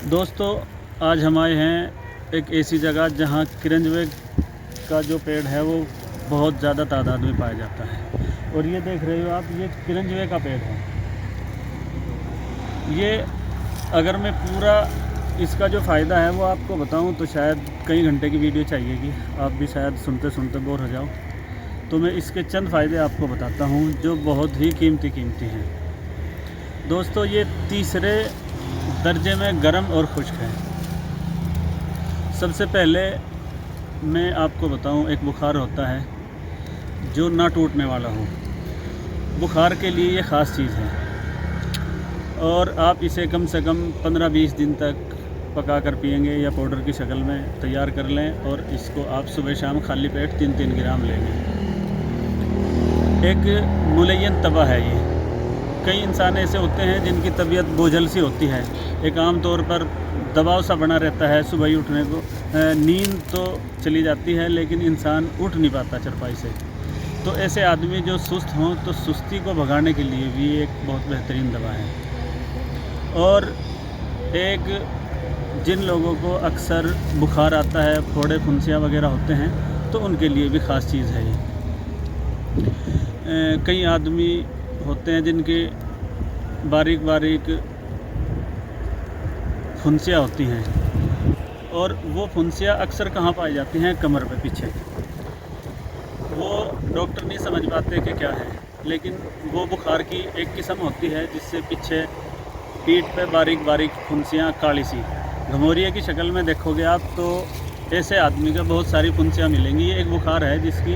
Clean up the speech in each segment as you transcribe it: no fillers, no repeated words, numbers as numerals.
दोस्तों, आज हम आए हैं एक ऐसी जगह जहां किरंजवे का जो पेड़ है वो बहुत ज़्यादा तादाद में पाया जाता है। और ये देख रहे हो आप, ये किरंजवे का पेड़ है। ये अगर मैं पूरा इसका जो फ़ायदा है वो आपको बताऊं तो शायद कई घंटे की वीडियो चाहिएगी, आप भी शायद सुनते सुनते बोर हो जाओ। तो मैं इसके चंद फ़ायदे आपको बताता हूं जो बहुत ही कीमती हैं। दोस्तों, ये तीसरे दर्जे में गर्म और खुश्क है। सबसे पहले मैं आपको बताऊं, एक बुखार होता है जो ना टूटने वाला हो। बुखार के लिए ये ख़ास चीज़ है और आप इसे कम से कम 15-20 दिन तक पका कर पिएंगे या पाउडर की शक्ल में तैयार कर लें और इसको आप सुबह शाम खाली पेट 3-3 ग्राम लेंगे। एक मुलय्यन तवा है ये। कई इंसान ऐसे होते हैं जिनकी तबीयत बोझल सी होती है, एक आम तौर पर दबाव सा बना रहता है सुबह ही उठने को। नींद तो चली जाती है लेकिन इंसान उठ नहीं पाता चरपाई से। तो ऐसे आदमी जो सुस्त हों तो सुस्ती को भगाने के लिए भी एक बहुत बेहतरीन दवा है। और एक जिन लोगों को अक्सर बुखार आता है, फोड़े फुंसियाँ वगैरह होते हैं, तो उनके लिए भी ख़ास चीज़ है ये। कई आदमी होते हैं जिनकी बारीक बारीक फुंसियाँ होती हैं और वो फुंसियाँ अक्सर कहाँ पाई जाती हैं? कमर पे पीछे। वो डॉक्टर नहीं समझ पाते कि क्या है, लेकिन वो बुखार की एक किस्म होती है जिससे पीछे पीठ पे बारीक बारीक फुंसियाँ काली सी घमौरिया की शक्ल में देखोगे आप तो ऐसे आदमी का बहुत सारी फुंसियाँ मिलेंगी। ये एक बुखार है जिसकी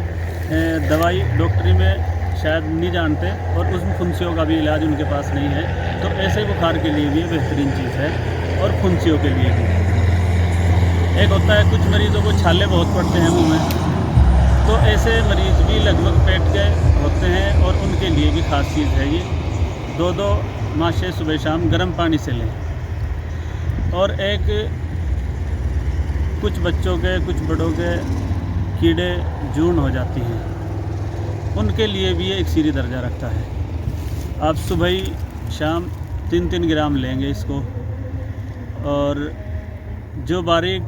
दवाई डॉक्टरी में शायद नहीं जानते और उस फुंसियों का भी इलाज उनके पास नहीं है। तो ऐसे बुखार के लिए भी बेहतरीन चीज़ है और फुंसियों के लिए भी। एक होता है कुछ मरीज़ों को छाले बहुत पड़ते हैं मुंह में, तो ऐसे मरीज़ भी लगभग पेट के होते हैं और उनके लिए भी ख़ास चीज़ है ये। 2-2 माशे सुबह शाम गर्म पानी से लें। और एक कुछ बच्चों के, कुछ बड़ों के कीड़े जून हो जाती हैं, उनके लिए भी ये एक सीरी दर्जा रखता है। आप सुबह ही शाम 3-3 ग्राम लेंगे इसको। और जो बारीक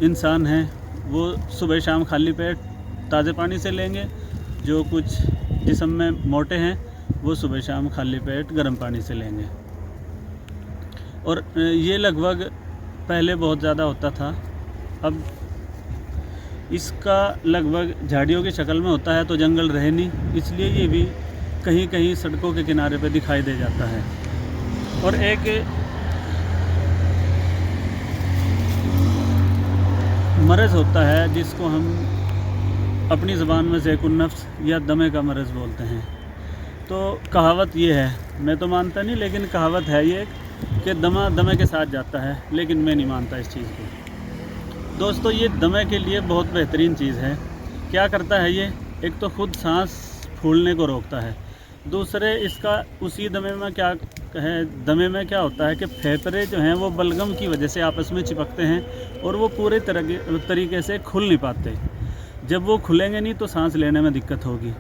इंसान हैं वो सुबह शाम खाली पेट ताज़े पानी से लेंगे। जो कुछ जिस्म में मोटे हैं वो सुबह शाम खाली पेट गर्म पानी से लेंगे। और ये लगभग पहले बहुत ज़्यादा होता था, अब इसका लगभग झाड़ियों की शक्ल में होता है तो जंगल रहे नहीं, इसलिए ये भी कहीं कहीं सड़कों के किनारे पे दिखाई दे जाता है। और एक मर्ज़ होता है जिसको हम अपनी ज़बान में ज़ैकुन नफ्स या दमे का मर्ज़ बोलते हैं। तो कहावत ये है, मैं तो मानता नहीं लेकिन कहावत है ये कि दमा दमे के साथ जाता है, लेकिन मैं नहीं मानता इस चीज़ को। दोस्तों, ये दमे के लिए बहुत बेहतरीन चीज़ है। क्या करता है ये? एक तो खुद सांस फूलने को रोकता है, दूसरे इसका उसी दमे में क्या है, दमे में क्या होता है कि फेफड़े जो हैं वो बलगम की वजह से आपस में चिपकते हैं और वो पूरे तरीके से खुल नहीं पाते। जब वो खुलेंगे नहीं तो सांस लेने में दिक्कत होगी।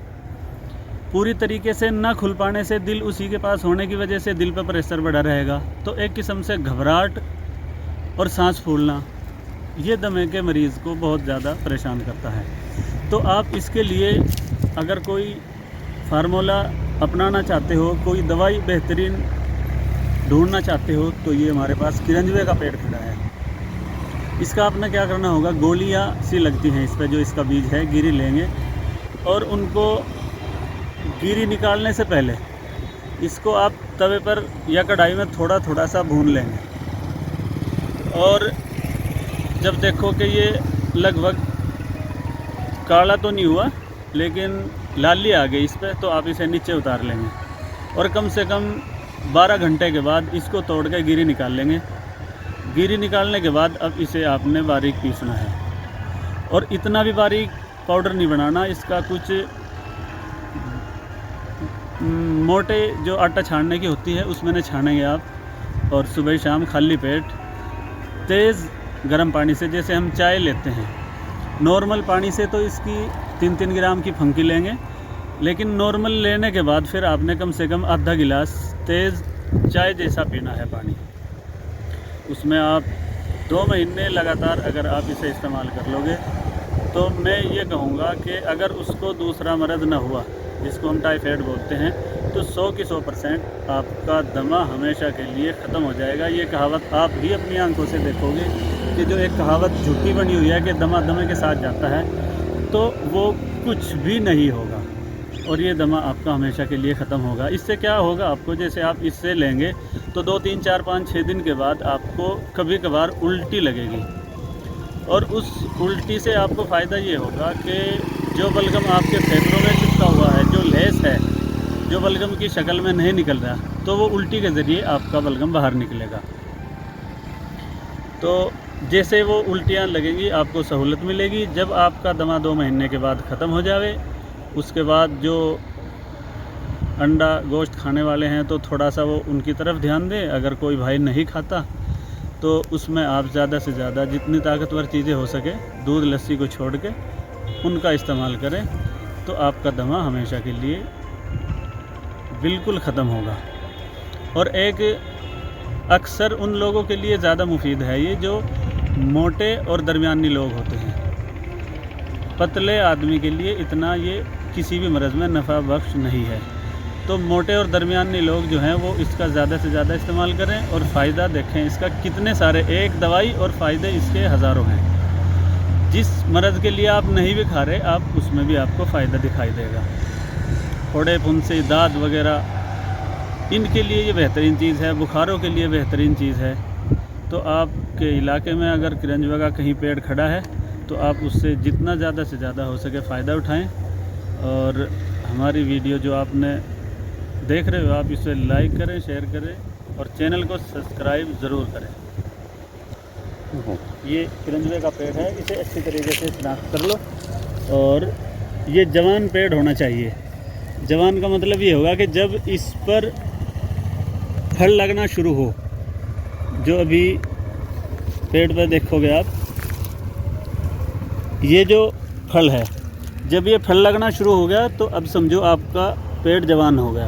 पूरी तरीके से ना खुल पाने से दिल उसी के पास होने की वजह से दिल पर प्रेशर बढ़ा रहेगा, तो एक किस्म से घबराहट और सांस फूलना ये दमे के मरीज़ को बहुत ज़्यादा परेशान करता है। तो आप इसके लिए अगर कोई फार्मूला अपनाना चाहते हो, कोई दवाई बेहतरीन ढूंढना चाहते हो, तो ये हमारे पास किरंजवे का पेड़ खड़ा है। इसका आपने क्या करना होगा, गोलियां सी लगती हैं इस पर, जो इसका बीज है, गिरी लेंगे और उनको गिरी निकालने से पहले इसको आप तवे पर या कढ़ाई में थोड़ा थोड़ा सा भून लेंगे। और जब देखो कि ये लगभग काला तो नहीं हुआ लेकिन लाली आ गई इस पर, तो आप इसे नीचे उतार लेंगे और कम से कम 12 घंटे के बाद इसको तोड़ के गिरी निकाल लेंगे। गिरी निकालने के बाद अब इसे आपने बारीक पीसना है और इतना भी बारीक पाउडर नहीं बनाना। इसका कुछ मोटे जो आटा छानने की होती है उसमें न छानेंगे आप। और सुबह शाम खाली पेट तेज़ गर्म पानी से, जैसे हम चाय लेते हैं, नॉर्मल पानी से तो इसकी 3-3 ग्राम की फंकी लेंगे, लेकिन नॉर्मल लेने के बाद फिर आपने कम से कम आधा गिलास तेज़ चाय जैसा पीना है पानी। उसमें आप 2 महीने लगातार अगर आप इसे इस्तेमाल कर लोगे तो मैं ये कहूँगा कि अगर उसको दूसरा मर्ज़ ना हुआ जिसको हम टाइफाइड बोलते हैं तो 100 की 100% आपका दमा हमेशा के लिए ख़त्म हो जाएगा। ये कहावत आप भी अपनी आंखों से देखोगे कि जो एक कहावत झूठी बनी हुई है कि दमा दमे के साथ जाता है, तो वो कुछ भी नहीं होगा और ये दमा आपका हमेशा के लिए ख़त्म होगा। इससे क्या होगा आपको, जैसे आप इससे लेंगे तो 2 3 4 5 6 दिन के बाद आपको कभी कभार उल्टी लगेगी और उस उल्टी से आपको फ़ायदा ये होगा कि जो बलगम आपके फेफड़ों में चिपका हुआ है, जो लेस है, जो बलगम की शक्ल में नहीं निकल रहा, तो वो उल्टी के ज़रिए आपका बलगम बाहर निकलेगा। तो जैसे वो उल्टियाँ लगेंगी आपको सहूलत मिलेगी। जब आपका दमा 2 महीने के बाद ख़त्म हो जावे, उसके बाद जो अंडा गोश्त खाने वाले हैं तो थोड़ा सा वो उनकी तरफ ध्यान दें। अगर कोई भाई नहीं खाता तो उसमें आप ज़्यादा से ज़्यादा जितनी ताकतवर चीज़ें हो सके, दूध लस्सी को छोड़ के उनका इस्तेमाल करें, तो आपका दमा हमेशा के लिए बिल्कुल ख़त्म होगा। और एक अक्सर उन लोगों के लिए ज़्यादा मुफीद है ये जो मोटे और दरमियानी लोग होते हैं। पतले आदमी के लिए इतना ये किसी भी मर्ज़ में नफ़ा बख्श नहीं है। तो मोटे और दरमियानी लोग जो हैं वो इसका ज़्यादा से ज़्यादा इस्तेमाल करें और फ़ायदा देखें इसका कितने सारे, एक दवाई और फ़ायदे इसके हज़ारों हैं। जिस मर्ज़ के लिए आप नहीं भी खा रहे, आप उसमें भी आपको फ़ायदा दिखाई देगा। फोड़े फुंसी दाद वगैरह इनके लिए ये बेहतरीन चीज़ है, बुखारों के लिए बेहतरीन चीज़ है। तो आपके इलाके में अगर किरंजवे का कहीं पेड़ खड़ा है तो आप उससे जितना ज़्यादा से ज़्यादा हो सके फ़ायदा उठाएं। और हमारी वीडियो जो आपने देख रहे हो आप इसे लाइक करें, शेयर करें और चैनल को सब्सक्राइब ज़रूर करें। ये किरंजवे का पेड़ है, इसे अच्छी तरीके से शनाख्त कर लो। और ये जवान पेड़ होना चाहिए। जवान का मतलब ये होगा कि जब इस पर फल लगना शुरू हो, जो अभी पेड़ पे देखोगे आप, ये जो फल है, जब ये फल लगना शुरू हो गया तो अब समझो आपका पेड़ जवान हो गया।